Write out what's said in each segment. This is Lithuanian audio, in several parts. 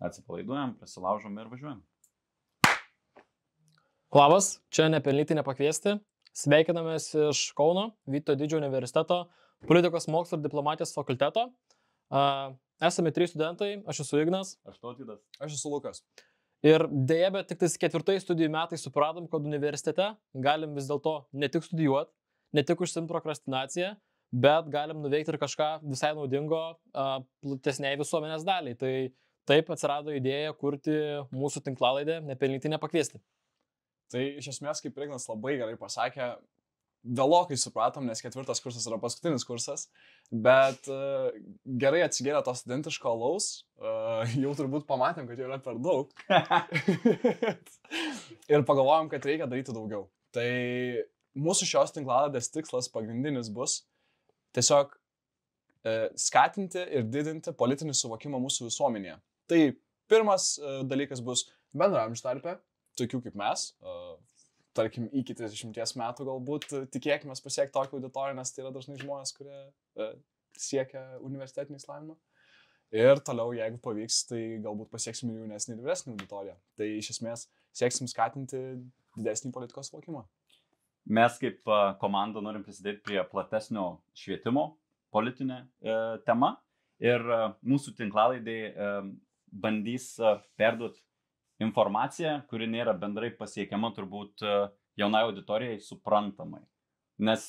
atsipalaiduojam, prasilaužom ir važiuojam. Labas, čia nepelnyti nepakviesti. Sveikinamės iš Kauno, Vytauto Didžiojo universiteto politikos mokslo ir diplomatijos fakulteto. Esame 3 studentai, aš esu Ignas. Aš Tautvydas. Aš esu Lukas. Ir dėja, bet tik 4 studijų metais supratom, kad universitete galim vis dėlto ne tik studijuoti, ne tik užsiimti prokrastinaciją, bet galim nuveikti ir kažką visai naudingo platesniai visuomenės daliai. Tai taip atsirado idėja kurti mūsų tinklalaidę Nepelnyti nepakviesti. Tai iš esmės, kaip Ignas labai gerai pasakė, vėlokai supratom, nes 4 kursas yra paskutinis kursas, bet gerai atsigėrė to studentiško alaus, jau turbūt pamatėm, kad jau yra per daug. Ir pagalvojom, kad reikia daryti daugiau. Tai mūsų šios tinklalaidės tikslas pagrindinis bus tiesiog skatinti ir didinti politinį suvokimą mūsų visuomenėje. Tai pirmas dalykas bus bendraamžių tarpe, tokių kaip mes, tarkim, iki 30 metų galbūt tikėkime pasiekti tokią auditoriją, nes tai yra dažnai žmonės, kurie siekia universitetinį išsilavinimą. Ir toliau, jeigu pavyks, tai galbūt pasieksime jaunesnį ir vyresnį auditoriją. Tai iš esmės sieksim skatinti didesnį politikos suvokimą. Mes kaip komanda norim prisidėti prie platesnio švietimo politinė tema ir mūsų tinklalaidai bandys perduoti informacija, kuri nėra bendrai pasiekiama turbūt jaunai auditorijai suprantamai. Nes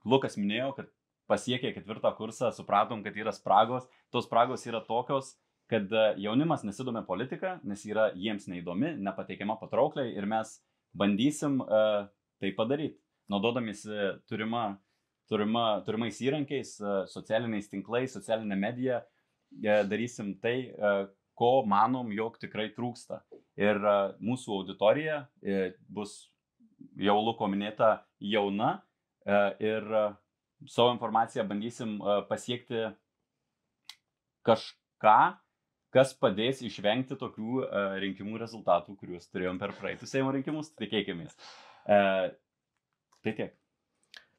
Lukas minėjo, kad pasiekę 4 kursą supratom, kad yra spragos. Tos spragos yra tokios, kad jaunimas nesidomi politika, nes yra jiems neįdomi, nepateikiama patraukliai ir mes bandysim tai padaryti. Naudodamėsi turimais įrankiais, socialiniais tinklais, socialinė medija, darysim tai, ko manom, jog tikrai trūksta. Ir mūsų auditorija bus jau Luko minėta jauna ir savo informaciją bandysim pasiekti kažką, kas padės išvengti tokių rinkimų rezultatų, kuriuos turėjom per praeitus Seimo rinkimus, tikėkimės. Tai tiek.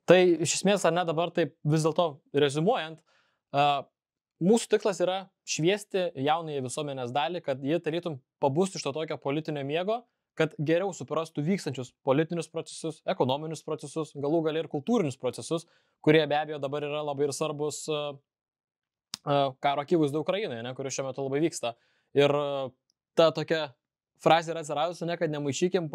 Tai iš esmės, ar ne dabar taip vis dėlto reziumuojant, mūsų tikslas yra šviesti jaunąją visuomenės dalį, kad jie tarytum pabūstų iš to tokio politinio miego, kad geriau suprastų vykstančius politinius procesus, ekonominius procesus, galų gale ir kultūrinius procesus, kurie be abejo dabar yra labai ir svarbus karo akivaizdu Ukrainoje, kuris šiuo metu labai vyksta. Ir ta tokia frazė yra atsiradusi, kad nemaišykim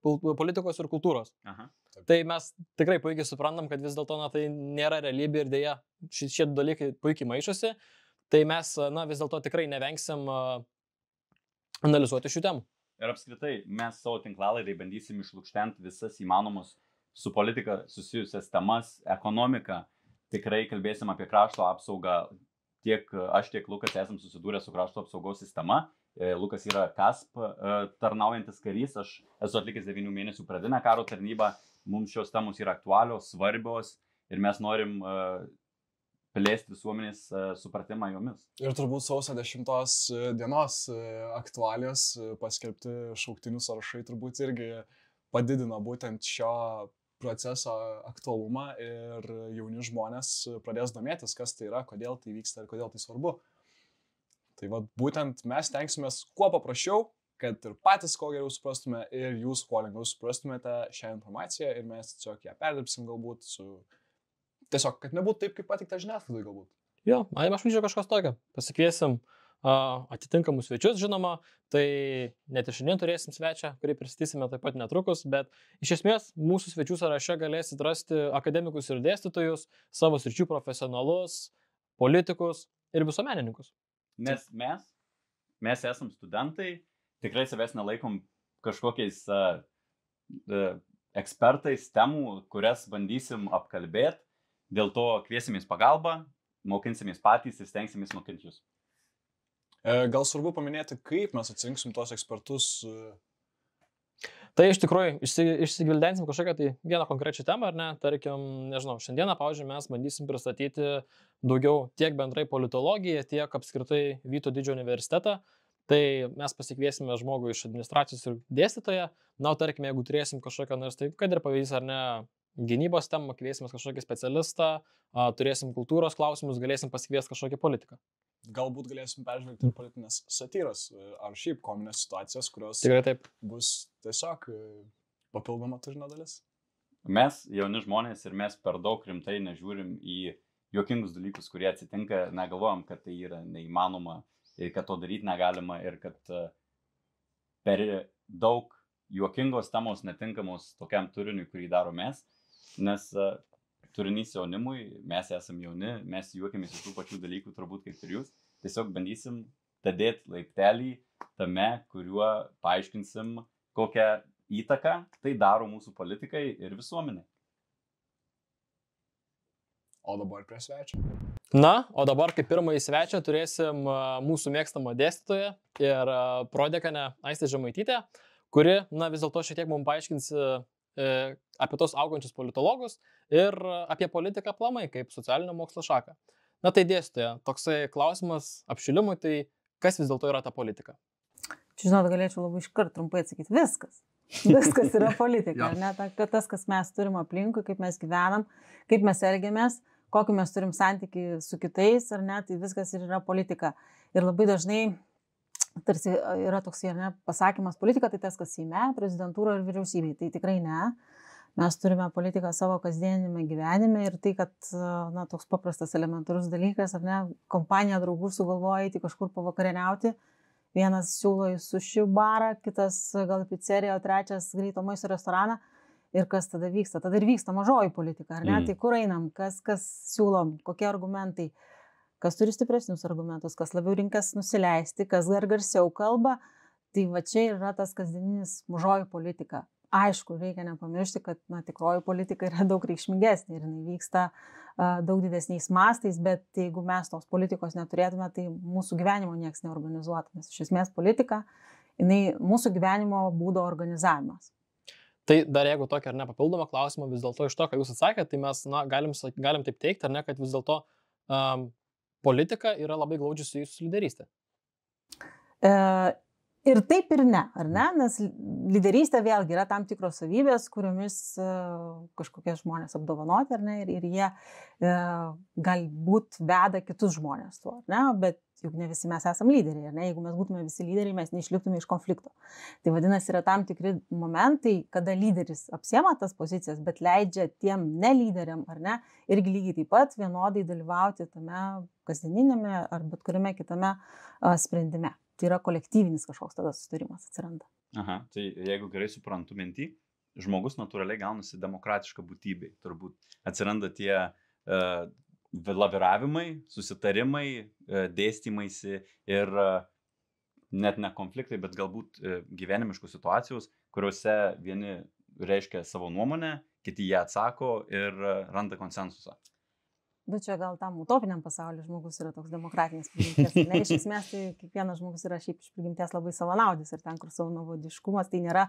politikos ir kultūros. Aha. Tai mes tikrai puikiai suprantam, kad vis dėlto tai nėra realybė ir dėja šie dalykai puikiai maišosi. Tai mes vis dėlto tikrai nevengsim analizuoti šių temų. Ir apskritai mes savo tinklalaidai bandysim išlukštenti visas įmanomus su politika susijusias temas, ekonomiką. Tikrai kalbėsim apie krašto apsaugą. Tiek aš, tiek Lukas esam susidūrę su krašto apsaugos sistema. Lukas yra KASP tarnaujantis karys, aš esu atlikęs 9 mėnesių pradinę karo tarnybą, mums šios temos yra aktualios, svarbios ir mes norim plėsti visuomenės supratimą jomis. Ir turbūt sausio 10 dienos aktualijos paskelbti šauktinių sąrašai turbūt irgi padidino būtent šio proceso aktualumą ir jauni žmonės pradės domėtis, kas tai yra, kodėl tai vyksta ir kodėl tai svarbu. Tai būtent mes tenksimės kuo paprasčiau, kad ir patys kuo geriau suprastume ir jūs kuo lengviau suprastumėte šią informaciją ir mes tiesiog ją perdirbsim galbūt tiesiog, kad nebūtų taip, kaip pateikta žiniasklaidai galbūt. Jo, aš mačiau kažkas tokio. Pasikviesim atitinkamus svečius, žinoma, tai net ir šiandien turėsim svečią, kurį pristatysime taip pat netrukus, bet iš esmės mūsų svečių sąraše galėsit rasti akademikus ir dėstytojus, savo sričių profesionalus, politikus ir visuomenininkus. Nes mes esam studentai, tikrai savęs nelaikom kažkokiais ekspertais temų, kurias bandysim apkalbėti, dėl to kviesimės pagalbą, mokinsimės patys ir stengsimės mokinti jūs. Gal svarbu paminėti, kaip mes atsirinksim tos ekspertus? Tai iš tikrųjų išsigvildensim kažkokią tai vieną konkrečią temą, ar ne? Tarkim, nežinau, šiandieną, pavyzdžiui, mes bandysim pristatyti daugiau tiek bendrai politologiją, tiek apskritai Vytauto Didžiojo universitetą. Tai mes pasikviesime žmogų iš administracijos ir dėstytoją. Na, tarkim, jeigu turėsim kažkokią nors, tai kad ir pavyzdys, ar ne, gynybos temą, kviesim kažkokį specialistą, turėsim kultūros klausimus, galėsim pasikviesti kažkokį politiką. galbūt galėsim peržvelgti ir politinės satyras, ar šiaip kominės situacijas, kurios Tikrai taip. bus tiesiog papildoma turinio dalis. Mes, jauni žmonės, ir mes per daug rimtai nežiūrim į juokingus dalykus, kurie atsitinka, negalvojam, kad tai yra neįmanoma ir kad to daryti negalima ir kad per daug juokingos temos netinkamos tokiam turiniui, kurį daro mes, nes turinys jaunimui, mes esame jauni, mes juokiamės iš tų pačių dalykų turbūt kaip ir jūs, tiesiog bandysim dadėti laiptelį tame, kuriuo paaiškinsim, kokią įtaką tai daro mūsų politikai ir visuomenė. O dabar prie svečio. Na, o dabar kaip pirmąjį svečią turėsim mūsų mėgstamą dėstytoją ir prodekanę Aistę Žemaitytę, kuri, na, vis dėlto šiek tiek mums paaiškins apie tos augančius politologus ir apie politiką aplamai kaip socialinio mokslo šaką. Na tai dėstytoja, toksai klausimas apšilimui, tai kas vis dėlto yra ta politika? Žinot, galėčiau labai iškart trumpai atsakyti. Viskas. Viskas yra politika, ar ne? Tas, kas mes turim aplinkui, kaip mes gyvenam, kaip mes elgiamės, kokį mes turim santykį su kitais, ar ne, tai viskas ir yra politika. Ir labai dažnai tarsi yra toks, ar ne, pasakymas, politika tai tas, kas Seime, prezidentūra ir vyriausybė. Tai tikrai ne. Mes turime politiką savo kasdienime gyvenime ir tai, kad, na, toks paprastas elementarus dalykas, ar ne, kompanija draugų sugalvoja eiti kažkur pavakarieniauti. Vienas siūlo į sushi barą, kitas gal pizzeriją, o trečias greito maisto restoraną. Ir kas tada vyksta? Tada ir vyksta mažoji politika, ar ne? Tai kur einam? Kas siūlom? Kokie argumentai? Kas turi stipresnius argumentus? Kas labiau rinkas nusileisti? Kas dar garsiau kalba? Tai va čia yra tas kasdieninis mažoji politika. Aišku, reikia nepamiršti, kad, na, tikroji politika yra daug reikšmingesnė ir jinai vyksta daug didesniais mastais, bet jeigu mes tos politikos neturėtume, tai mūsų gyvenimo nieks neorganizuotų, nes iš esmės politika, jinai mūsų gyvenimo būdo organizavimas. Tai dar jeigu tokį ar ne papildomą klausimą, vis dėlto iš to, ką jūs atsakėte, tai mes, na, galim taip teikti, ar ne, kad vis dėlto politika yra labai glaudžiai susijusi su lyderystė. Ir taip ir ne, ar ne? Nes lyderystė vėlgi yra tam tikros savybės, kuriomis kažkokie žmonės apdovanoti, ar ne? Ir jie galbūt veda kitus žmonės tuo, ar ne? Bet juk ne visi mes esam lyderiai, ar ne? Jeigu mes būtume visi lyderiai, mes neišliptume iš konflikto. Tai vadinasi, yra tam tikri momentai, kada lyderis apsiema tas pozicijas, bet leidžia tiem nelyderiam, ar ne? Irgi lygiai taip pat vienodai dalyvauti tame kasdieninėme ar bet kuriame kitame sprendime. Tai yra kolektyvinis kažkoks tada sutarimas atsiranda. Aha, tai jeigu gerai suprantu mintį, žmogus natūraliai gaunasi demokratiška būtybė. Turbūt atsiranda tie laviravimai, susitarimai, dėstymaisi ir net ne konfliktai, bet galbūt gyvenimiškos situacijos, kuriuose vieni reiškia savo nuomonę, kiti ją atsako ir randa konsensusą. Bet čia gal tam utopiniam pasauliu žmogus yra toks demokratinis prigimties. Ne, iš esmės, tai kiekvienas žmogus yra šiaip iš prigimties labai savanaudis ir ten, kur savanaudiškumas, tai nėra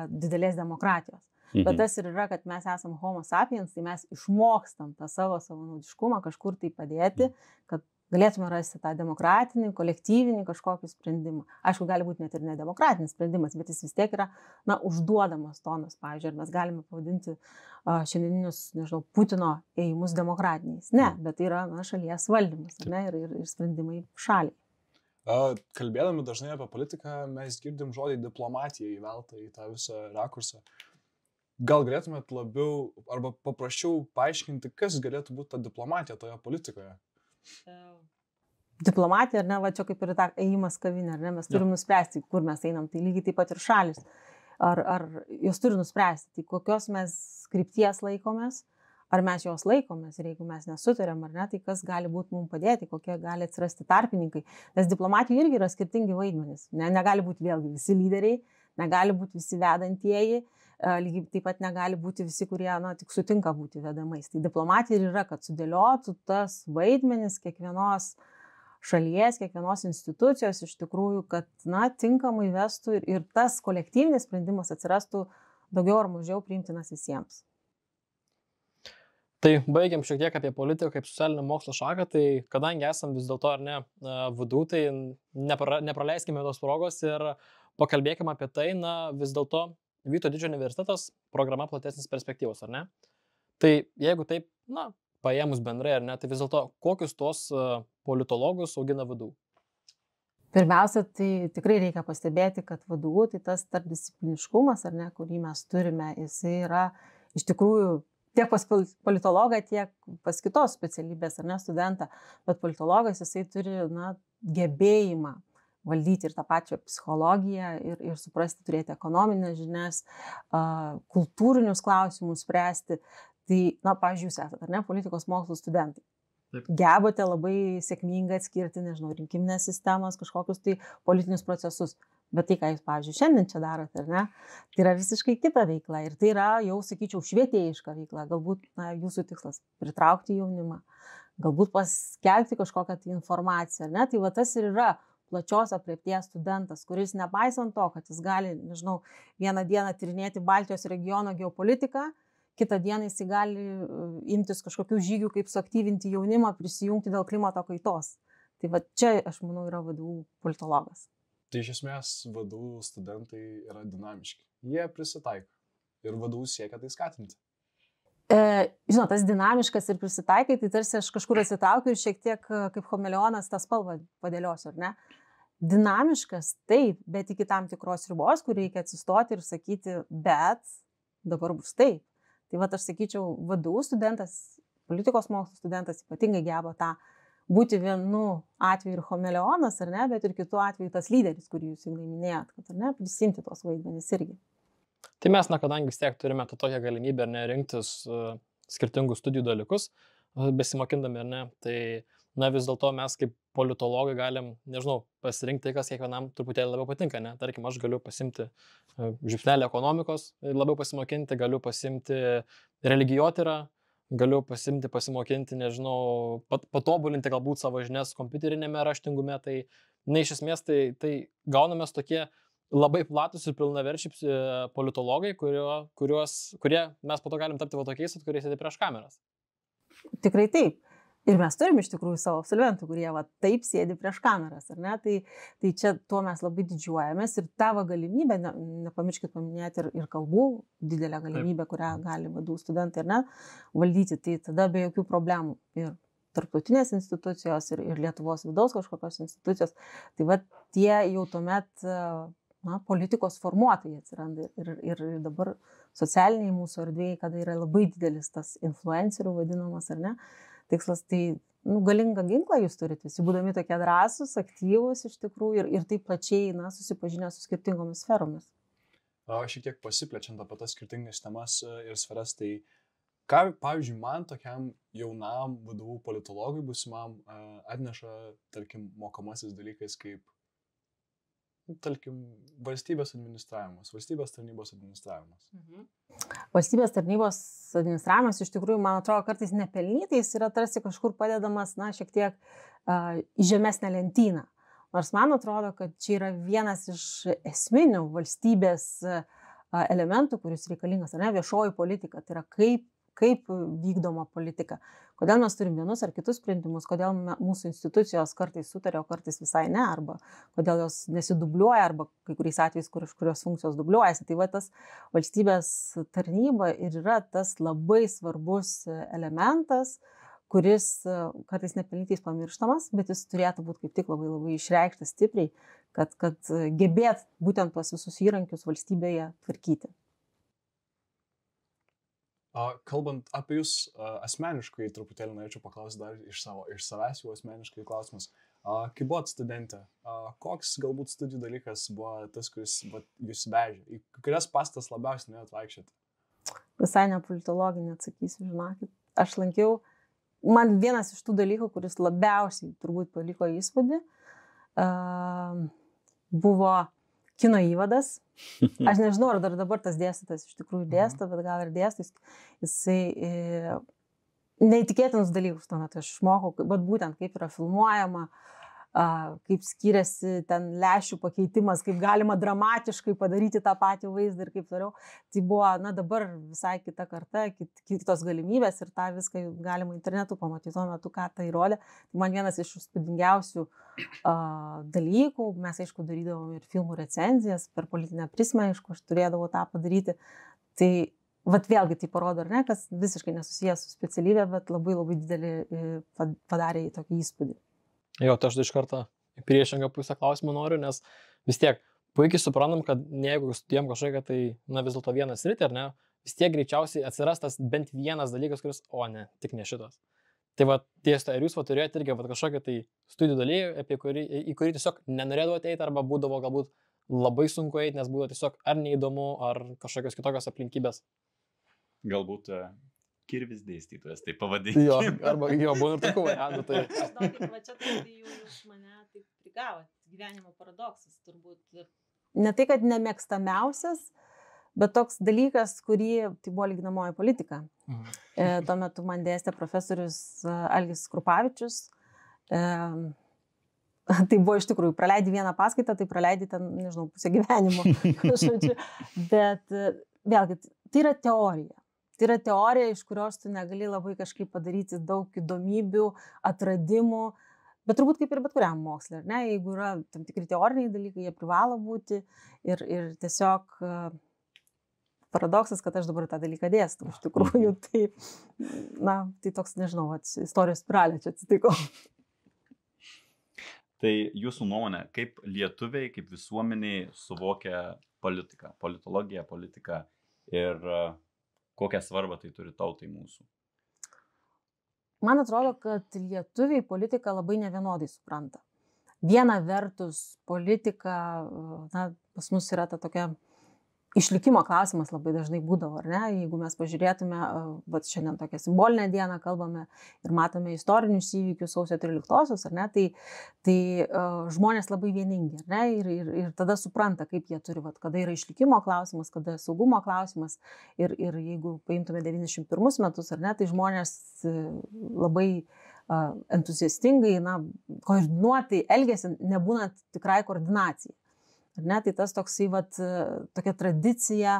didelės demokratijos. Bet tas ir yra, kad mes esam homo sapiens, tai mes išmokstam tą savo savanaudiškumą kažkur tai padėti, kad galėtume rasti tą demokratinį, kolektyvinį kažkokį sprendimą. Aišku, gali būti net ir nedemokratinis sprendimas, bet jis vis tiek yra, na, užduodamas tonas. Pavyzdžiui, ar mes galime pavadinti šiandieninius, nežinau, Putino ėjimus demokratiniais. Ne, bet tai yra, na, šalies valdymas, ne, ir sprendimai šaliai. Kalbėdami dažnai apie politiką, mes girdim žodį diplomatija įveltą į tą visą rakursą. Gal galėtumėt labiau arba paprasčiau paaiškinti, kas galėtų būti ta diplomatija toje politikoje? Diplomatija, ar ne, va čia kaip ir ėjimas kavinė, ar ne, mes turim nuspręsti, kur mes einam, tai lygiai taip pat ir šalis. Ar jos turi nuspręsti, tai kokios mes krypties laikomės, ar mes jos laikomės ir jeigu mes nesutarėm, ar ne, tai kas gali būti mums padėti, kokie gali atsirasti tarpininkai. Nes diplomatijų irgi yra skirtingi vaidmenys. Negali būti vėlgi visi lyderiai, negali būti visi vedantieji, lygiai taip pat negali būti visi, kurie, na, tik sutinka būti vedamais. Tai diplomatija ir yra, kad sudėliotų tas vaidmenis kiekvienos šalies, kiekvienos institucijos iš tikrųjų, kad, na, tinkamai vestų ir tas kolektyvinis sprendimas atsirastų daugiau ar mažiau priimtinas visiems. Tai baigiam šiek tiek apie politiką kaip socialinio mokslo šaką, tai kadangi esam vis dėlto ar ne VDU, tai nepraleiskime tos progos ir pakalbėkime apie tai, na, vis dėlto Vytauto Didžiojo universitetas, programa platesnis perspektyvos, ar ne? Tai jeigu taip, na, paėmus bendrai, ar ne, tai vis dėlto kokius tos politologus augina VDU? Pirmiausia, tai tikrai reikia pastebėti, kad VDU, tai tas tarpdiscipliniškumas, ar ne, kurį mes turime, jisai yra iš tikrųjų tiek pas politologą, tiek pas kitos specialybės, ar ne, studentą, bet politologas jisai turi, na, gebėjimą valdyti ir tą pačią psichologiją ir suprasti, turėti ekonominės žinias, kultūrinius klausimus spręsti. Tai, na, pavyzdžiui, jūs esate, ar ne, politikos mokslų studentai. Taip. Gebate labai sėkmingai atskirti, nežinau, rinkiminės sistemas, kažkokius tai politinius procesus. Bet tai, ką jūs, pavyzdžiui, šiandien čia darote, ar ne, tai yra visiškai kita veikla. Ir tai yra, jau sakyčiau, švietėjiška veikla. Galbūt, na, jūsų tikslas pritraukti jaunimą, galbūt paskelbti kažkokią tai informaciją, ar ne. Tai va tas ir yra plačios aprėpties studentas, kuris nepaisant to, kad jis gali, nežinau, vieną dieną tyrinėti Baltijos regiono geopolitiką, kitą dieną jis gali imtis kažkokių žygių, kaip suaktyvinti jaunimą, prisijungti dėl klimato kaitos. Tai va čia, aš manau, yra VDU politologas. Tai iš esmės VDU studentai yra dinamiški. Jie prisitaiko ir VDU siekia tai skatinti. Žinot, tas dinamiškas ir prisitaikai, tai tarsi aš kažkur atsitraukiu ir šiek tiek kaip chameleonas tą spalvą padėliosiu, ar ne? Dinamiškas, taip, bet iki tam tikros ribos, kur reikia atsistoti ir sakyti, bet dabar bus taip. Tai va, aš sakyčiau, VDU studentas, politikos mokslų studentas ypatingai geba tą būti vienu atveju ir chameleonas, ar ne, bet ir kitu atveju tas lyderis, kurį jūs jau minėjot, kad, ar ne, prisimti tos vaidmenis irgi. Tai mes, na, kadangi vis tiek turime tokią galimybę, ar ne, rinktis skirtingus studijų dalykus, besimokindami, ar ne, tai, na, vis dėlto mes kaip politologai galim, nežinau, pasirinkti tai, kas kiekvienam truputėlį labiau patinka, ne? Tarkim, aš galiu pasimti žiupsnelį ekonomikos, labiau pasimokinti, galiu pasimti religijotyrą, galiu pasimokinti, nežinau, patobulinti galbūt savo žinias kompiuterinėme raštingume, tai, na, iš esmės, tai gauname tokie labai platus ir pilnaverčiai politologai, kurie mes po to galim tapti va tokiais, kurie sėdi prieš kameras. Tikrai taip. Ir mes turim iš tikrųjų savo absolventų, kurie va taip sėdi prieš kameras, ar ne? Tai čia tuo mes labai didžiuojamės ir tavo galimybė, nepamirškit paminėti ir kalbų didelę galimybę, kurią gali VDU studentai, ar ne, valdyti, tai tada be jokių problemų. Ir tarptautinės institucijos ir Lietuvos vidaus kažkokios institucijos, tai va tie jau tuomet, na, politikos formuotojai atsiranda ir dabar socialiniai mūsų erdvėjai, kada yra labai didelis tas influencerių vadinamas, ar ne? Tikslas, tai, nu, galingą ginklą jūs turite, visi būdami tokie drąsūs, aktyvūs iš tikrųjų ir taip plačiai, na, susipažinę su skirtingomis sferomis. Šiek tiek pasiplečiant apie tas skirtingas temas ir sferas, tai ką, pavyzdžiui, man tokiam jaunam VDU politologui būsimam atneša, tarkim, mokamasis dalykas kaip, tarkim, valstybės administravimas, valstybės tarnybos administravimas. Valstybės tarnybos administravimas iš tikrųjų, man atrodo, kartais nepelnytais yra tarsi kažkur padedamas, na, šiek tiek į žemesnę lentyną. Nors man atrodo, kad čia yra vienas iš esminių valstybės elementų, kuris reikalingas, ar ne, viešoji politika, tai yra kaip vykdoma politika. Kodėl mes turim vienus ar kitus sprendimus, kodėl mūsų institucijos kartais sutarė, o kartais visai ne, arba kodėl jos nesidubliuoja, arba kai kuriais atvejais, kurios funkcijos dubliuojasi. Tai va tas valstybės tarnyba ir yra tas labai svarbus elementas, kuris kartais nepelnytais pamirštamas, bet jis turėtų būti kaip tik labai labai išreikštas stipriai, kad gebėt būtent tuos visus įrankius valstybėje tvarkyti. Kalbant apie jūs asmeniškai, truputėlį norėčiau paklausti dar iš savęs jau asmeniškai klausimas. Kai buvot studentė, koks galbūt studijų dalykas buvo tas, kuris jūs vežė? Į kurias pastas labiausiai norėjot vaikščioti? Visai ne politologinį atsakysiu, žinokit. Aš lankiau, man vienas iš tų dalykų, kuris labiausiai turbūt paliko įspūdį, buvo kino įvadas. Aš nežinau, ar dar dabar tas dėstytas iš tikrųjų dėsto, bet gal ir dėstas. Jisai neįtikėtinus dalykus tuo metu aš išmokau, bet būtent kaip yra filmuojama, kaip skiriasi ten lęšių pakeitimas, kaip galima dramatiškai padaryti tą patį vaizdą ir kaip toliau. Tai buvo, na, dabar visai kita karta, kitos galimybės ir tą viską galima internetu pamatyti tuo metu, ką tai rodė. Tai man vienas iš įspūdingiausių dalykų, mes aišku darydavom ir filmų recenzijas, per politinę prizmę, aišku, aš turėdavau tą padaryti. Tai vat vėlgi tai parodo, ar ne, kas visiškai nesusijęs su specialybė, bet labai labai didelį padarė tokį įspūdį. Jo, tai aš iš karto į priešingą pusę klausimą noriu, nes vis tiek puikiai suprantam, kad jeigu studijam kažkokią tai, na vis dėlto vieną sritį, ar ne, vis tiek greičiausiai atsiras tas bent vienas dalykas, kuris, o ne, tik ne šitas. Tai va, tiesa, ar jūs va turėjote irgi va kažkokią tai studijų dalyką, į kurį tiesiog nenorėdavote eiti, arba būdavo galbūt labai sunku eiti, nes būdavo tiesiog ar neįdomu, ar kažkokios kitokios aplinkybės. Galbūt kirvis dėstytojas, tai pavadinti. Jo, arba jo, būna ir tokių variantų. Tai... Aš žinokit, va čia tai jūs mane taip prigavot. Gyvenimo paradoksas turbūt. Ne tai, kad nemėgstamiausias, bet toks dalykas, kurį, tai buvo lyginamoji politika. Tuo metu man dėstė profesorius Algis Krupavičius. Tai buvo iš tikrųjų, praleidi vieną paskaitą, tai praleidi ten, nežinau, pusę gyvenimo. Bet vėlgi, tai yra teorija. Tai yra teorija, iš kurios tu negali labai kažkaip padaryti daug įdomybių, atradimų, bet turbūt kaip ir bet kuriam mokslui, ar ne? Jeigu yra tam tikri teoriniai dalykai, jie privalo būti ir tiesiog paradoksas, kad aš dabar tą dalyką dėstu. Iš tikrųjų, tai, na, tai toks, nežinau, istorijos spiralė čia atsitiko. Tai jūsų nuomonė, kaip lietuviai, kaip visuomeniai suvokia politiką, politologiją, politiką ir kokią svarbą tai turi tautai mūsų? Man atrodo, kad lietuviai politiką labai nevienodai supranta. Viena vertus politika, na, pas mus yra ta tokia išlikimo klausimas labai dažnai būdavo, ar ne? Jeigu mes pažiūrėtume, vat šiandien tokią simbolinę dieną kalbame ir matome istorinius įvykius sausio 13-osios, ar ne? Tai žmonės labai vieningi, ar ne? Ir tada supranta, kaip jie turi, vat, kada yra išlikimo klausimas, kada saugumo klausimas. Ir jeigu paimtume 91 metus, ar ne, tai žmonės labai entuziastingai, na, koordinuotai elgėsi, nebūnant tikrai koordinacijai. Ar ne, tai tas toksai, vat, tokia tradicija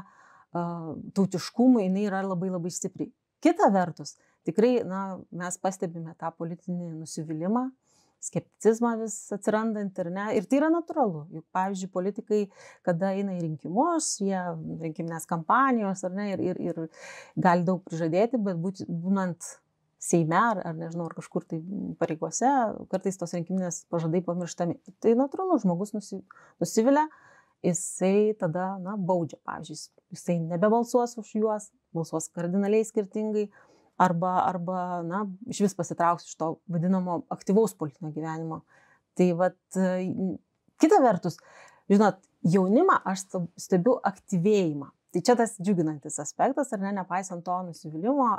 tautiškumui, jinai yra labai labai stipri. Kita vertus, tikrai, na, mes pastebime tą politinį nusivylimą, skepticizmą vis atsirandant, ar ne, ir tai yra natūralu. Juk, pavyzdžiui, politikai, kada eina į rinkimus, jie rinkiminės kampanijos, ar ne, ir gali daug prižadėti, bet būnant Seime, ar nežinau, ar kažkur tai pareigose, kartais tos rinkiminės pažadai pamirštami. Tai natūralu, žmogus nusivilia, jisai tada, na, baudžia, pavyzdžiui, jisai nebebalsuos už juos, balsuos kardinaliai skirtingai, arba na, iš vis pasitrauks iš to vadinamo aktyvaus politinio gyvenimo. Tai vat, kita vertus, žinot, jaunimą aš stebiu aktyvėjimą. Tai čia tas džiuginantis aspektas, ar ne, nepaisant to nusivylimą.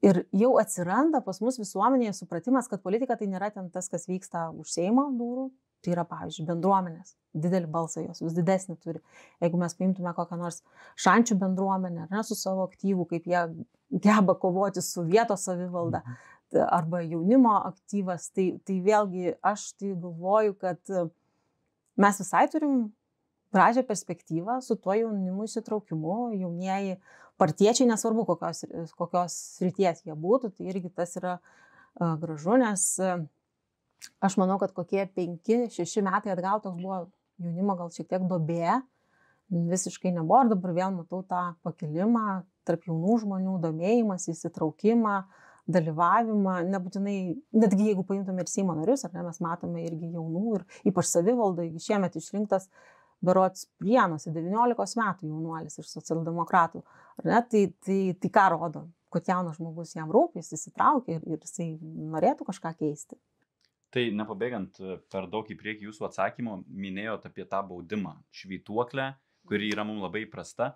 Ir jau atsiranda pas mus visuomenėje supratimas, kad politika tai nėra ten tas, kas vyksta už Seimo durų. Tai yra, pavyzdžiui, bendruomenės. Didelį balsą jos vis didesnį turi. Jeigu mes paimtume kokią nors šančių bendruomenę, ne, su savo aktyvu, kaip jie geba kovoti su vietos savivalda, arba jaunimo aktyvas, tai vėlgi aš tai galvoju, kad mes visai turim gražią perspektyvą su tuo jaunimo įsitraukimu. Jaunieji partiečiai, nesvarbu kokios srities jie būtų, tai irgi tas yra gražu, nes aš manau, kad kokie 5-6 metai atgal toks buvo jaunimo gal šiek tiek duobė, visiškai nebuvo, ir dabar vėl matau tą pakilimą tarp jaunų žmonių, domėjimą, įsitraukimą, dalyvavimą, nebūtinai, netgi jeigu paimtume ir Seimo narius, ar ne, mes matome irgi jaunų, ir ypač savivaldai, šiemet išrinktas berods Prienuose 19 metų jaunuolis iš socialdemokratų. Ar ne? Tai ką rodo? Kad jaunas žmogus jam rūpi, jis įsitraukia ir jisai norėtų kažką keisti. Tai nepabėgant per daug į priekį jūsų atsakymo, minėjot apie tą baudimą, švytuoklę, kuri yra mums labai įprasta.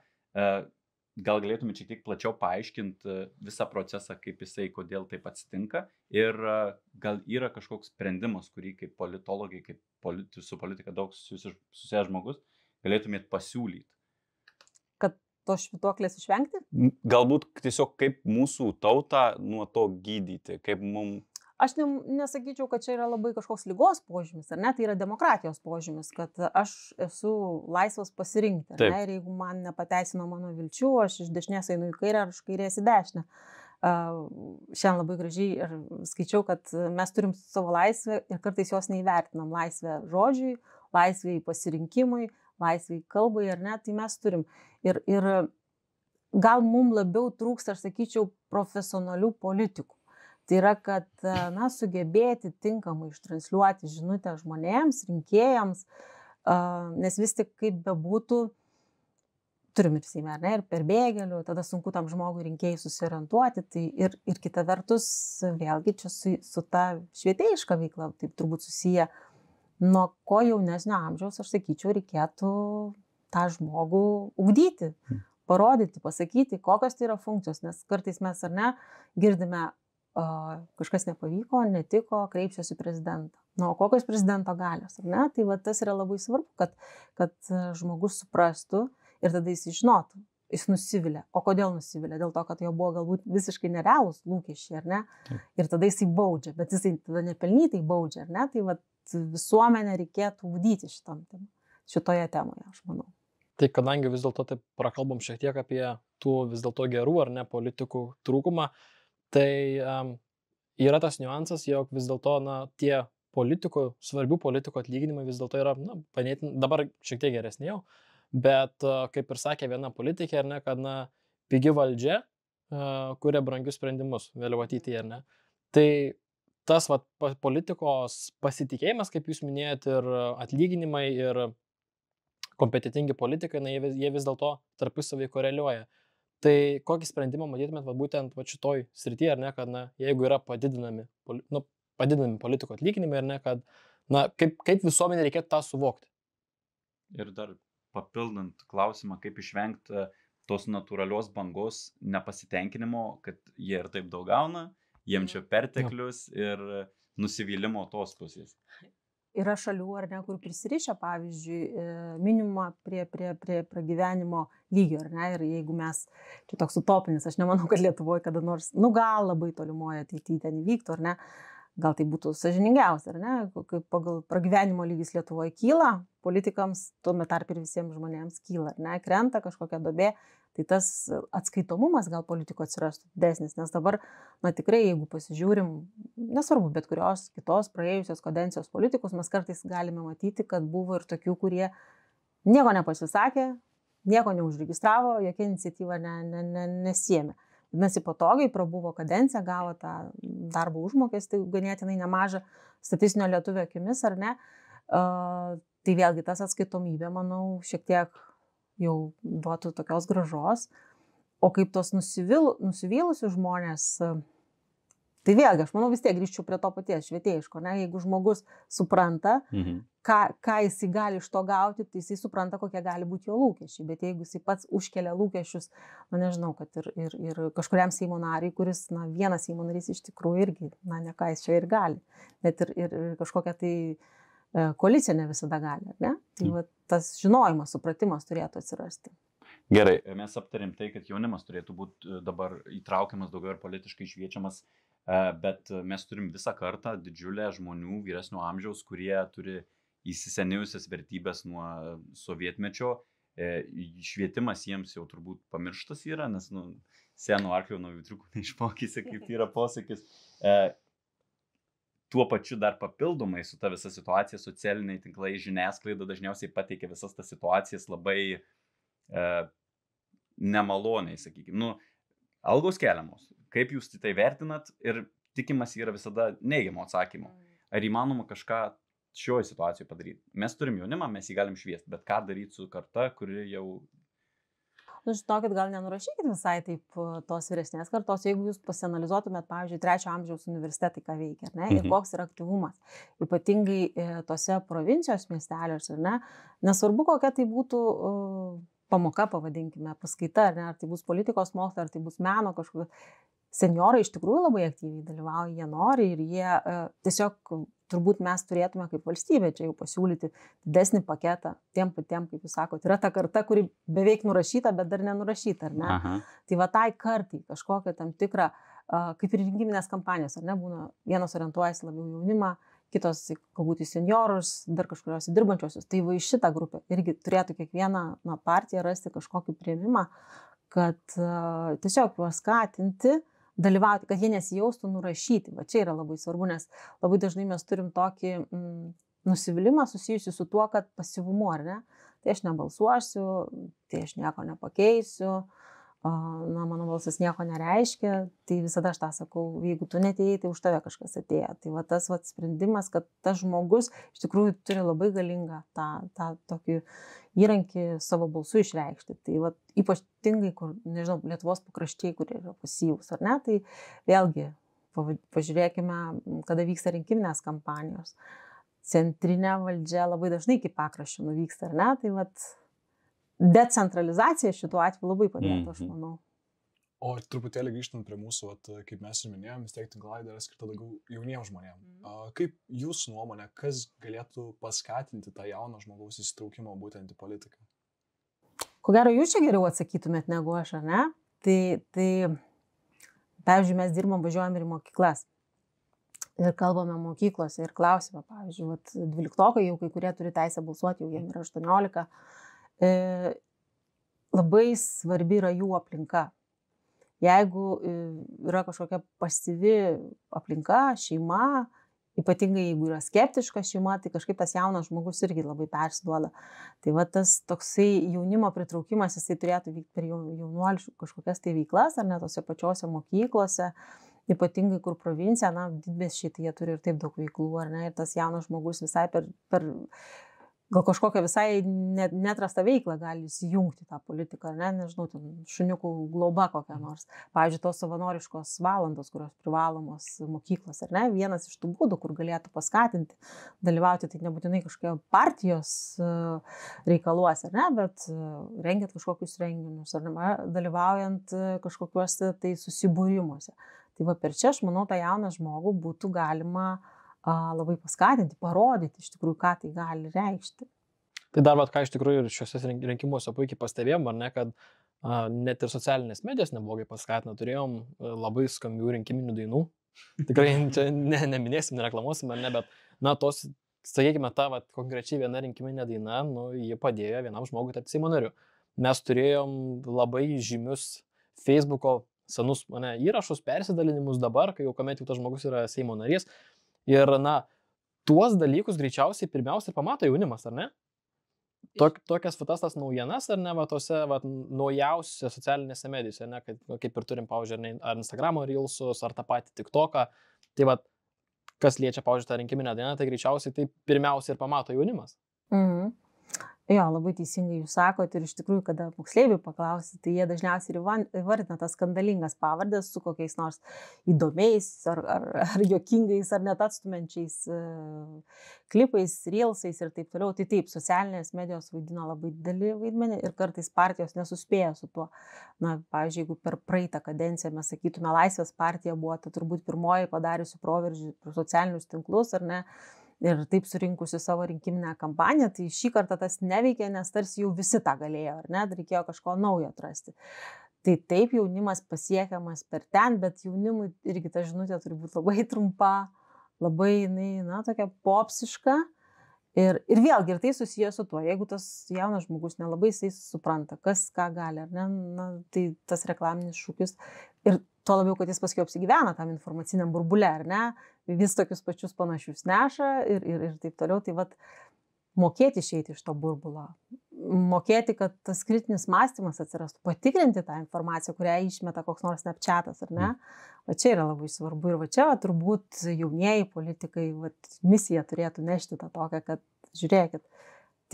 Gal galėtumėte šiek tiek plačiau paaiškinti visą procesą, kaip jisai, kodėl taip atsitinka, ir gal yra kažkoks sprendimas, kurį kaip politologai, kaip su politika daug susijęs žmogus, galėtumėt pasiūlyti? Kad tos švytuoklės išvengti? Galbūt tiesiog kaip mūsų tautą nuo to gydyti, kaip mums... Aš nesakyčiau, kad čia yra labai kažkoks ligos požymis, ar ne, tai yra demokratijos požymis, kad aš esu laisvas pasirinkti, ar ne, ir jeigu man nepateisino mano vilčių, aš iš dešinės einu į kairę, ar iš kairės į dešinę. Šiandien labai gražiai ir skaičiau, kad mes turim savo laisvę ir kartais jos neįvertinam. Laisvę žodžiui, laisvę pasirinkimui, laisvę kalbai, ar ne, tai mes turim. Ir gal mums labiau trūksta, aš sakyčiau, profesionalių politikų. Tai yra, kad sugebėti tinkamai ištransliuoti žinutę žmonėms, rinkėjams, nes vis tik kaip bebūtų, turim ir Seime, ar ne, ir per bėgelių, tada sunku tam žmogui rinkėjai susiorientuoti, tai ir kita vertus, vėlgi čia su ta švietėjiška veikla, taip turbūt susiję, nuo ko jaunesnio amžiaus, aš sakyčiau, reikėtų tą žmogų ugdyti, parodyti, pasakyti, kokios tai yra funkcijos, nes kartais mes, ar ne, girdime, kažkas nepavyko, netiko, kreipsiuosi į prezidentą. O kokios prezidento galios, ar ne? Tai tas yra labai svarbu, kad žmogus suprastų ir tada jis žinotų, jis nusivilia. O kodėl nusivilia? Dėl to, kad jo buvo galbūt visiškai nerealūs lūkesčiai, ar ne? Ir tada jisai baudžia, bet jisai tada nepelnytai baudžia, ar ne? Tai visuomenę reikėtų ugdyti šitoje temoje, aš manau. Tai kadangi vis dėlto taip prakalbam šiek tiek apie tų vis dėlto gerų ar ne politikų trūkumą, tai yra tas niuansas, jog vis dėlto tie svarbių politikų atlyginimai vis dėlto yra, dabar šiek tiek geresni jau, bet kaip ir sakė viena politikė, ar ne, kad pigi valdžia kuria brangius sprendimus vėliau ateityje, ar ne. Tai tas politikos pasitikėjimas, kaip jūs minėjot, ir atlyginimai, ir kompetitingi politikai, jie vis dėlto tarpusavy koreliuoja. Tai kokį sprendimą matytumėt būtent šitoj srityje, ar ne, kad jeigu yra padidinami politikų atlyginimai, ar ne, kad kaip visuomenė reikėtų tą suvokti. Ir dar papildant klausimą, kaip išvengti tos natūralios bangos nepasitenkinimo, kad jie ir taip daug gauna, jiem čia perteklius ir nusivylimo tos pusės. Yra šalių, ar ne, kur prisirišia, pavyzdžiui, minimumą prie pragyvenimo lygio, ar ne, ir jeigu mes, čia toks utopinis, aš nemanau, kad Lietuvoje kada nors, gal labai tolimoje ateityje ten įvyktų, ar ne, gal tai būtų sąžiningiausia, ar ne, kaip pagal pragyvenimo lygis Lietuvoje kyla, politikams, tuomet tarp ir visiems žmonėms kyla, ar ne, krenta kažkokia duobė, tai tas atskaitomumas gal politikų atsirastų didesnis, nes dabar, tikrai, jeigu pasižiūrim, nesvarbu, bet kurios kitos praėjusios kadencijos politikus, mes kartais galime matyti, kad buvo ir tokių, kurie nieko nepasisakė, nieko neužregistravo, jokia iniciatyva nesiėmė. Vadinasi, patogiai prabuvo kadenciją, gavo tą darbo užmokestį, ganėtinai nemažą statistinio lietuvio akimis, ar ne. Tai vėlgi tas atskaitomybė, manau, šiek tiek jau duotų tokios grąžos. O kaip tos nusivylusius žmonės, tai vėlgi, aš manau, vis tiek grįžčiau prie to paties švietėjiško, ne? Jeigu žmogus supranta, ką jisai gali iš to gauti, tai jisai supranta, kokie gali būti jo lūkesčiai. Bet jeigu jisai pats užkelia lūkesčius, nežinau, kad ir kažkuriam Seimo nariui, kuris, vienas Seimo narys iš tikrųjų irgi, ne ką jis čia ir gali, bet ir kažkokia tai koalicija ne visada gali, ne? Tai tas žinojimas, supratimas turėtų atsirasti. Gerai, mes aptarėm tai, kad jaunimas turėtų būti dabar įtraukiamas daugiau ir politiškai šviečiamas, bet mes turim visą kartą didžiulę žmonių vyresnio amžiaus, kurie turi įsisenėjusias vertybės nuo sovietmečio. Švietimas jiems jau turbūt pamirštas yra, nes seno arklio naujų triukų neišmokysi, kaip yra posakis. Tuo pačiu dar papildomai su ta visa situacija, socialiniai tinklai, žiniasklaida dažniausiai pateikia visas tas situacijas labai nemaloniai, sakykime. Algos keliamos. Kaip jūs tai vertinat ir tikimas yra visada neigiamo atsakymo. Ar įmanoma kažką šioje situacijoje padaryti? Mes turim jaunimą, mes jį galim šviesti, bet ką daryti su karta, kuri jau... Žinokit, gal nenurašykit visai taip tos vyresnės kartos, jeigu jūs pasianalizuotumėt, pavyzdžiui, 3 amžiaus universitetai, ką veikia, ne, ir koks yra aktyvumas. Ypatingai tose provincijos miesteliuose, ne, nesvarbu, kokia tai būtų pamoka, pavadinkime, paskaita, ne, ar tai bus politikos mokslo, ar tai bus meno kažkokia. Senjorai iš tikrųjų labai aktyviai dalyvauja, jie nori ir jie tiesiog turbūt mes turėtume kaip valstybė čia jau pasiūlyti didesnį paketą tiem patiem, kaip jūs sakote. Yra ta karta, kuri beveik nurašyta, bet dar nenurašyta, ar ne? Aha. Tai tai kartai kažkokia tam tikra, kaip ir rinkiminės kampanijos, ar ne, būna, vienos orientuojasi labiau jaunimą, kitos galbūt į senjorus, dar kažkurios į dirbančiosius. Tai į šitą grupę irgi turėtų kiekviena partija rasti kažkokį priėmimą, kad tiesiog juos skatinti, dalyvauti, kad jie nesijaustų nurašyti. Va čia yra labai svarbu, nes labai dažnai mes turim tokį nusivylimą susijusiu su tuo, kad pasyvumu, ar ne? Tai aš nebalsuosiu, tai aš nieko nepakeisiu, na, mano balsas nieko nereiškia, tai visada aš tą sakau, jeigu tu netėjai, tai už tave kažkas atėjo. Tai va tas va sprendimas, kad tas žmogus iš tikrųjų turi labai galingą tą tokį įrankį savo balsu išreikšti. Tai va ypatingai, kur, nežinau, Lietuvos pakraščiai, kurie yra pasyvūs, ar ne, tai vėlgi pažiūrėkime, kada vyksta rinkiminės kampanijos. Centrinė valdžia labai dažnai iki pakraščių nuvyksta, ar ne, tai va decentralizacija šituo atveju labai padėtų, aš manau. O truputėlį grįžtant prie mūsų, kaip mes ir minėjom, vis tiek tinklalaidė yra skirta daugiau jauniems žmonėms. Kaip jūsų nuomonė, kas galėtų paskatinti tą jauną žmogaus įsitraukimą būtent į politiką? Ko gero, jūs čia geriau atsakytumėt negu aš, ar ne? Tai pavyzdžiui, mes dirbam, važiuojam ir į mokyklas. Ir kalbame mokyklose ir klausime, pavyzdžiui, 12-okai jau kai kurie turi teisę balsuoti, jau jiems yra 18. Labai svarbi yra jų aplinka. Jeigu yra kažkokia pasyvi aplinka, šeima, ypatingai jeigu yra skeptiška šeima, tai kažkaip tas jaunas žmogus irgi labai persiduoda. Tai va tas toksai jaunimo pritraukimas, jisai turėtų vykti per jaunuolių kažkokias tai veiklas, ar ne tose pačiose mokyklose, ypatingai kur provincija, na, didmiesčiai, tai jie turi ir taip daug veiklų, ar ne, ir tas jaunas žmogus visai per gal kažkokią visai netrastą veiklą gali įsijungti tą politiką, ar ne, nežinau, šuniukų globa kokią nors. Pavyzdžiui, tos savanoriškos valandos, kurios privalomos mokyklos, ar ne, vienas iš tų būdų, kur galėtų paskatinti dalyvauti, tai nebūtinai kažkokie partijos reikaluose, ar ne, bet rengiant kažkokius renginius, ar ne, dalyvaujant kažkokiuose tai susibūrimuose. Tai va per čia, aš manau, tą jauną žmogų būtų galima labai paskatinti, parodyti iš tikrųjų, ką tai gali reikšti. Tai dar ką iš tikrųjų ir šiuose rinkimuose puikiai pastebėjom, ar ne, kad net ir socialinės medijos neblogai paskatina. Turėjom labai skambių rinkiminių dainų. Tikrai čia neminėsim, nereklamuosim, ar ne, bet, na, tos, sakykime, ta konkrečiai viena rinkiminė daina, nu, ji padėjo vienam žmogui tapti Seimo nariu. Mes turėjom labai žymius Facebook'o senus įrašus, persidalinimus dabar, kai jau kuomet jau tas žmogus yra Seimo narys. Ir, na, tuos dalykus greičiausiai pirmiausia pamato jaunimas, ar ne? Tokias tas naujienas, ar ne, tose naujausiose socialinėse medijose, ne, kaip ir turim, pavyzdžiui, ar Instagramo reelsus, ar tą patį TikToką. Tai kas liečia, pavyzdžiui, tą rinkiminę dainą, tai greičiausiai tai pirmiausia ir pamato jaunimas. Mhm. Jo, labai teisingai jūs sakote ir iš tikrųjų, kada moksleiviai paklausia, tai jie dažniausiai įvardina tas skandalingas pavardės su kokiais nors įdomiais ar juokingais ar net atstumenčiais klipais, reelsais ir taip toliau. Tai taip, socialinės medijos vaidina labai didelį vaidmenį ir kartais partijos nesuspėja su tuo. Na, pavyzdžiui, jeigu per praeitą kadenciją mes sakytume, Laisvės partija buvo tai turbūt pirmoji padariusi proveržį per socialinius tinklus, ar ne? Ir taip surinkusi savo rinkiminę kampaniją, tai šį kartą tas neveikė, nes tarsi jau visi tą galėjo, ar ne, reikėjo kažko naujo atrasti. Tai taip jaunimas pasiekiamas per ten, bet jaunimui irgi ta žinutė turi būti labai trumpa, labai, na, tokia popsiška. Ir vėlgi, ir tai susijęs su tuo, jeigu tas jaunas žmogus nelabai jisai supranta, kas ką gali, ar ne, na, tai tas reklaminis šūkis. Ir tuo labiau, kad jis paskui apsigyvena tam informaciniam burbule, ar ne, vis tokius pačius panašius neša ir taip toliau. Tai vat mokėti išeiti iš to burbulo, mokėti, kad tas kritinis mąstymas atsirastų, patikrinti tą informaciją, kurią išmeta koks nors Snapchatas, ar ne? Va čia yra labai svarbu ir va čia turbūt jaunieji politikai misiją turėtų nešti tą tokią, kad žiūrėkit,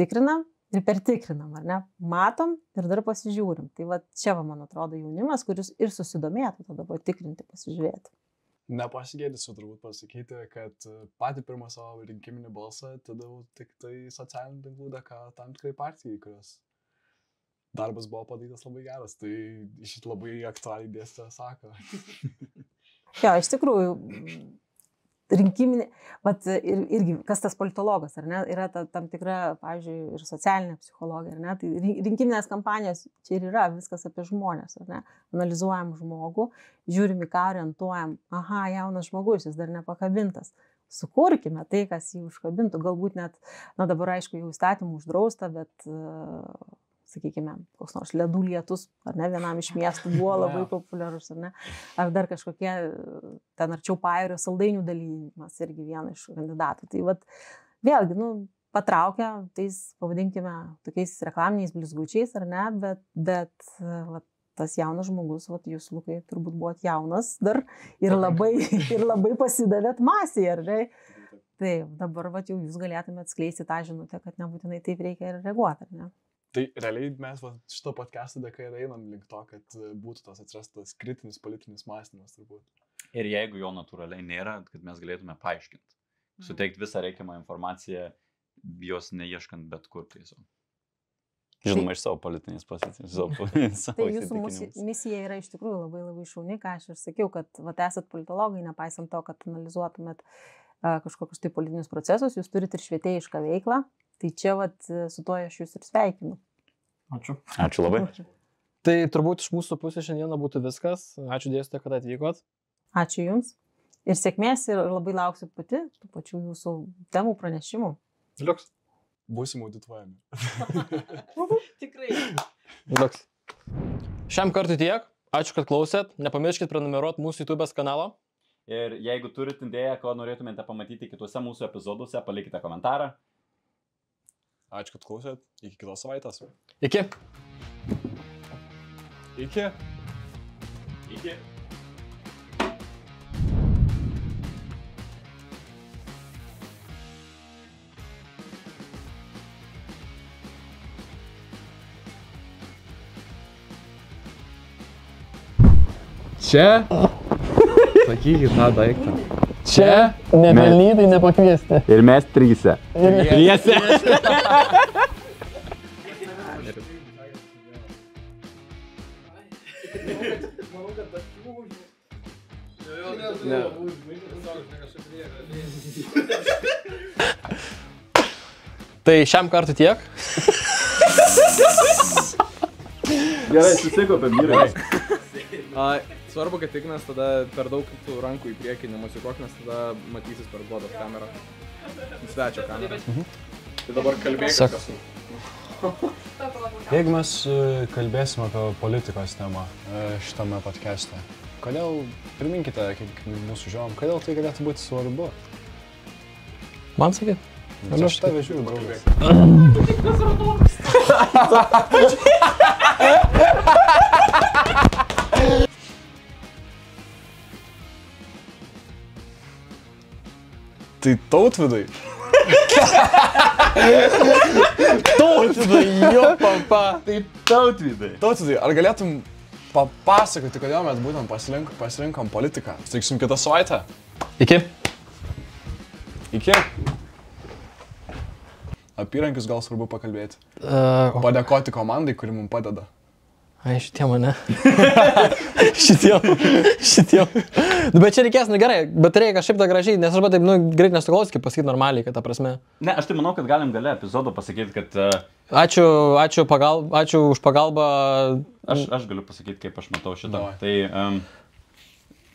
tikrinam ir pertikrinam, ar ne? Matom ir dar pasižiūrim. Tai va čia, man atrodo, jaunimas, kuris ir susidomėtų tada patikrinti, pasižiūrėti. Nepasigėdysiu turbūt pasakyti, kad patį pirmą savo rinkiminį balsą atidaviau tik tai socialinių tinklų dėka tam tikrai partijai, kurios darbas buvo padarytas labai geras. Tai šit labai aktualiai dėstytoja sako. Jo, iš tikrųjų, rinkiminė, irgi kas tas politologas, ar ne, yra tam tikra, pavyzdžiui, ir socialinė psichologija, ar ne, tai rinkiminės kampanijos čia ir yra viskas apie žmonės, ar ne, analizuojam žmogų, žiūrim į ką orientuojam, aha, jaunas žmogus, jis dar nepakabintas, sukurkime tai, kas jį užkabintų, galbūt net, na dabar aišku, jau įstatymų uždrausta, bet sakykime, koks nors ledų lietus, ar ne, vienam iš miestų buvo labai populiarus, ar ne, ar dar kažkokie ten arčiau pajūrio saldainių dalinimas irgi viena iš kandidatų. Tai vat, vėlgi, patraukia tais, pavadinkime, tokiais reklaminiais blizgučiais, ar ne, bet vat, tas jaunas žmogus, vat, jūs, Lukai, turbūt buvot jaunas dar ir labai pasidavėt masėje, ar ne? Taip, dabar vat, jau jūs galėtumėt atskleisti tą žinutę, kad nebūtinai taip reikia ir reaguoti, ar ne? Tai realiai mes šito podcast'o dėka ir einam link to, kad būtų tas atsirastas kritinis politinis mąstymas turbūt. Ir jeigu jo natūraliai nėra, kad mes galėtume paaiškinti. Suteikti visą reikiamą informaciją, jos neieškant bet kur tiesiog. Žinoma, iš savo politinės pozicijos. Tai jūsų misija yra iš tikrųjų labai šauni, ką aš ir sakiau, kad vat, esat politologai, nepaisant to, kad analizuotumėt kažkokius tai politinius procesus, jūs turite ir švietėjišką veiklą, tai čia vat, su to aš jūs ir sveikinu. Ačiū. Ačiū labai. Tai turbūt iš mūsų pusės šiandieną būtų viskas. Ačiū dėstytoja, kad atvykot. Ačiū Jums. Ir sėkmės ir labai lauksiu pati tų pačių jūsų temų pranešimų. Liuks. Būsim audituojami. Tikrai. Liuks. Šiam kartui tiek. Ačiū, kad klausėt. Nepamirškit prenumeruoti mūsų YouTube kanalą. Ir jeigu turite idėją, ko norėtumėte pamatyti kituose mūsų epizoduose, palikite komentarą. Ačiū, kad klausėt. Iki kitos savaitės. Iki. Iki. Iki. Čia. Sakykit tą daiktą. Čia nepelnytai nepakviesti. Ir mes tryse. Tryse. Tai šiam kartui tiek. Gerai, susikopėm, vyrai. Svarbu, kad tik mes tada per daug tų rankų į priekį nemosikuok, nes tada matysis per godos kamerą. Svečio kamerą. Tai dabar kalbėk. Jeigu mes kalbėsim apie politikos temą šitame podcast'e, kodėl, priminkite mūsų žiūrovam, kodėl tai galėtų būti svarbu? Man sakyt? Aš tave žiūriu, draugas. Tai Tautvydai. Tautvydai, jo papa. Tai Tautvydai. Tautvydai, ar galėtum papasakoti, kodėl mes būtent pasirinkom politiką? Sutiksim kitą savaitę. Iki. Iki. Apyrankius gal svarbu pakalbėti. Padėkoti komandai, kuri mums padeda. Ai, šitie mane. Šitie. Nu, bet čia reikės, nu gerai, bet reikia kažkaip tą gražiai, nes aš taip, greit nesugalvosiu, kaip pasakyti normaliai, kad ta prasme. Ne, aš tai manau, kad galim gale epizodo pasakyti, kad... Ačiū už pagalbą. Aš galiu pasakyti, kaip aš matau šitą.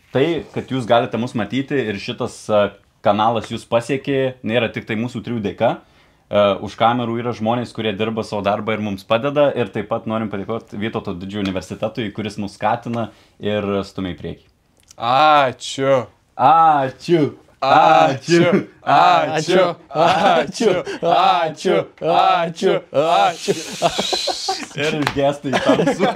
Tai, kad jūs galite mus matyti ir šitas kanalas jūs pasiekė, nėra tik tai mūsų trijų dėka. Už kamerų yra žmonės, kurie dirba savo darbą ir mums padeda. Ir taip pat norim padėkoti Vytauto didžiojo universitetui, kuris mus skatina ir stumia į priekį. Ačiū. Ačiū. Ačiū. Ačiū. Ačiū. Ačiū. Ačiū. Ačiū. Ir gestai tamsu.